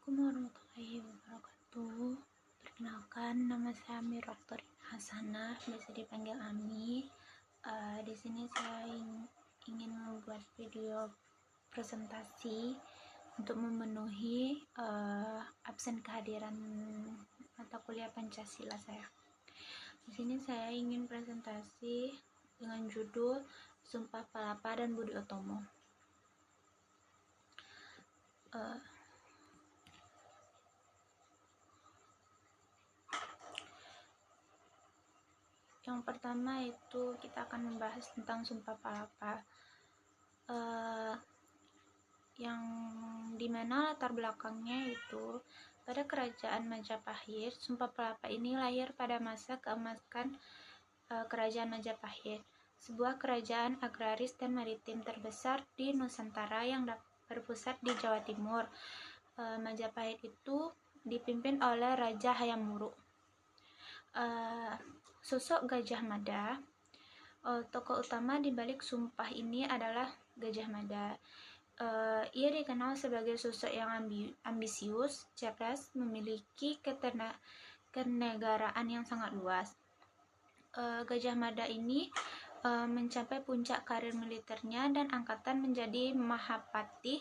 Assalamualaikum warahmatullahi wabarakatuh. Perkenalkan, nama saya Mirwaktorin Hasanah, biasa dipanggil Ami. Di sini saya ingin membuat video presentasi untuk memenuhi absen kehadiran mata kuliah Pancasila saya. Di sini saya ingin presentasi dengan judul Sumpah Palapa dan Budi Utomo. Yang pertama itu kita akan membahas tentang Sumpah Palapa, yang dimana latar belakangnya itu pada kerajaan Majapahit. Sumpah Palapa ini lahir pada masa keemasan kerajaan Majapahit, sebuah kerajaan agraris dan maritim terbesar di Nusantara yang berpusat di Jawa Timur. Majapahit itu dipimpin oleh Raja Hayam Wuruk. Sosok Gajah Mada, tokoh utama di balik sumpah ini adalah Gajah Mada. Ia dikenal sebagai sosok yang ambisius, cerdas, memiliki kenegaraan yang sangat luas. Gajah Mada ini mencapai puncak karir militernya dan angkatan menjadi Mahapatih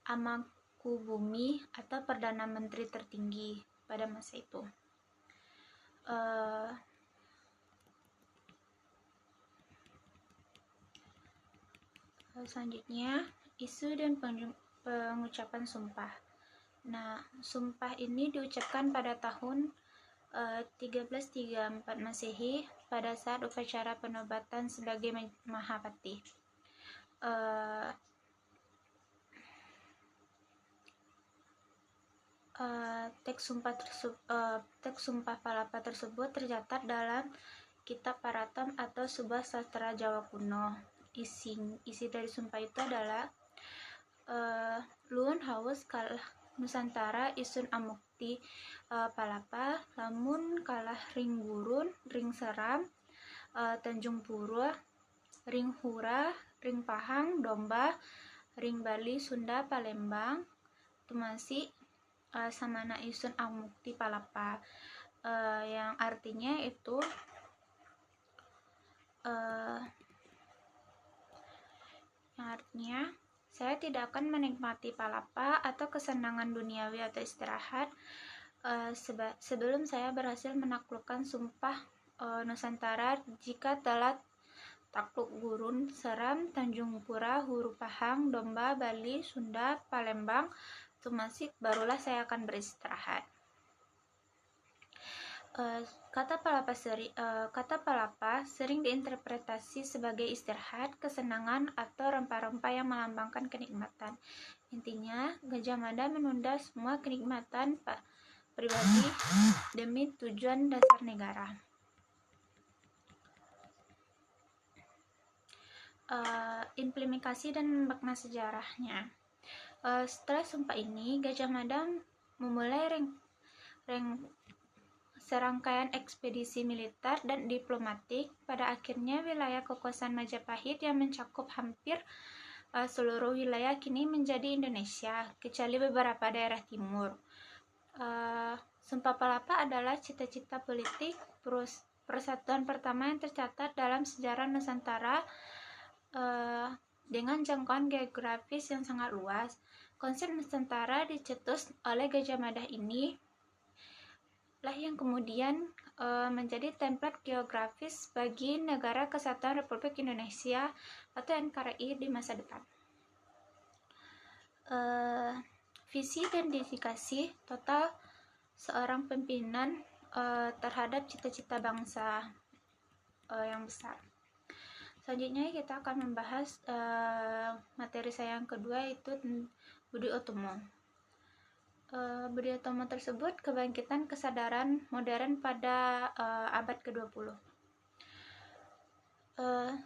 Amangkubumi atau Perdana Menteri tertinggi pada masa itu. Selanjutnya, isu dan pengucapan sumpah. Nah, sumpah ini diucapkan pada tahun 1334 Masehi pada saat upacara penobatan sebagai Mahapatih. Teks Sumpah Palapa tersebut tercatat dalam Kitab Paratam atau sebuah sastra Jawa kuno. Isi dari sumpah itu adalah Luhun haus kalah Nusantara isun amukti palapa, lamun kalah ring gurun, ring seram, Tanjung Pura, ring hura, ring pahang, domba, ring Bali, Sunda, Palembang, tumasi samana isun amukti palapa, yang artinya itu saya tidak akan menikmati palapa atau kesenangan duniawi atau istirahat sebelum saya berhasil menaklukkan sumpah Nusantara jika telah takluk gurun, seram, Tanjung Pura, huru pahang, domba, Bali, Sunda, Palembang, Tumasik, barulah saya akan beristirahat. Kata palapa sering diinterpretasi sebagai istirahat, kesenangan, atau rempah-rempah yang melambangkan kenikmatan. Intinya, Gajah Mada menunda semua kenikmatan pribadi demi tujuan dasar negara. Implementasi dan makna sejarahnya. Setelah sumpah ini, Gajah Mada memulai serangkaian ekspedisi militer dan diplomatik. Pada akhirnya, wilayah kekuasaan Majapahit yang mencakup hampir seluruh wilayah kini menjadi Indonesia, kecuali beberapa daerah timur. Sumpah Palapa adalah cita-cita politik persatuan pertama yang tercatat dalam sejarah Nusantara dengan jangkauan geografis yang sangat luas. Konsep Nusantara dicetus oleh Gajah Mada ini lah yang kemudian menjadi template geografis bagi Negara Kesatuan Republik Indonesia atau NKRI di masa depan. Visi dan dedikasi total seorang pimpinan terhadap cita-cita bangsa yang besar. Selanjutnya kita akan membahas materi saya yang kedua, yaitu Budi Utomo. Budi Utomo tersebut kebangkitan kesadaran modern pada abad ke-20.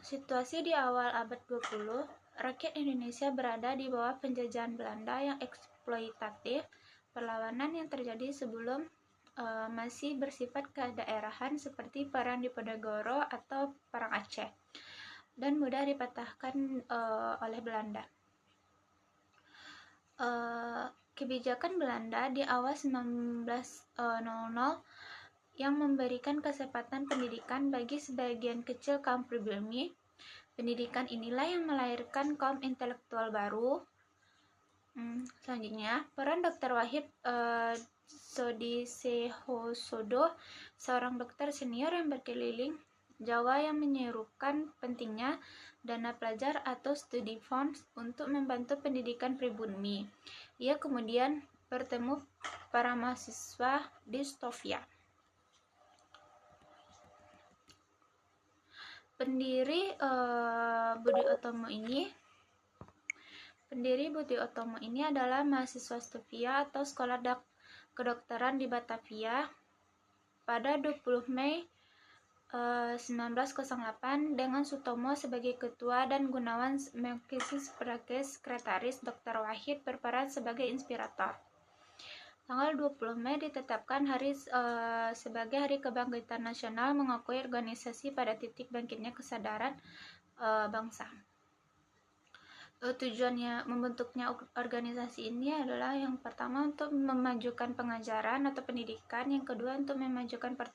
Situasi di awal abad 20, rakyat Indonesia berada di bawah penjajahan Belanda yang eksploitatif. Perlawanan yang terjadi sebelum masih bersifat kedaerahan seperti Perang Diponegoro atau Perang Aceh, dan mudah dipatahkan oleh Belanda. kebijakan Belanda di awal 1900 yang memberikan kesempatan pendidikan bagi sebagian kecil kaum pribumi. Pendidikan inilah yang melahirkan kaum intelektual baru. Selanjutnya, peran Dr. Wahid Sodisehosodo, seorang dokter senior yang berkeliling Jawa yang menyerukan pentingnya dana pelajar atau studi funds untuk membantu pendidikan pribumi. Ia kemudian bertemu para mahasiswa di Sofia. Pendiri Budi Utomo ini adalah mahasiswa Sofia atau sekolah kedokteran di Batavia pada 20 Mei 1908 dengan Sutomo sebagai ketua dan Gunawan Melkiades sebagai sekretaris. Dr. Wahid berperan sebagai inspirator. Tanggal 20 Mei ditetapkan sebagai Hari Kebangkitan Nasional, mengakui organisasi pada titik bangkitnya kesadaran bangsa. Tujuannya membentuknya organisasi ini adalah yang pertama untuk memajukan pengajaran atau pendidikan, yang kedua untuk memajukan pertanian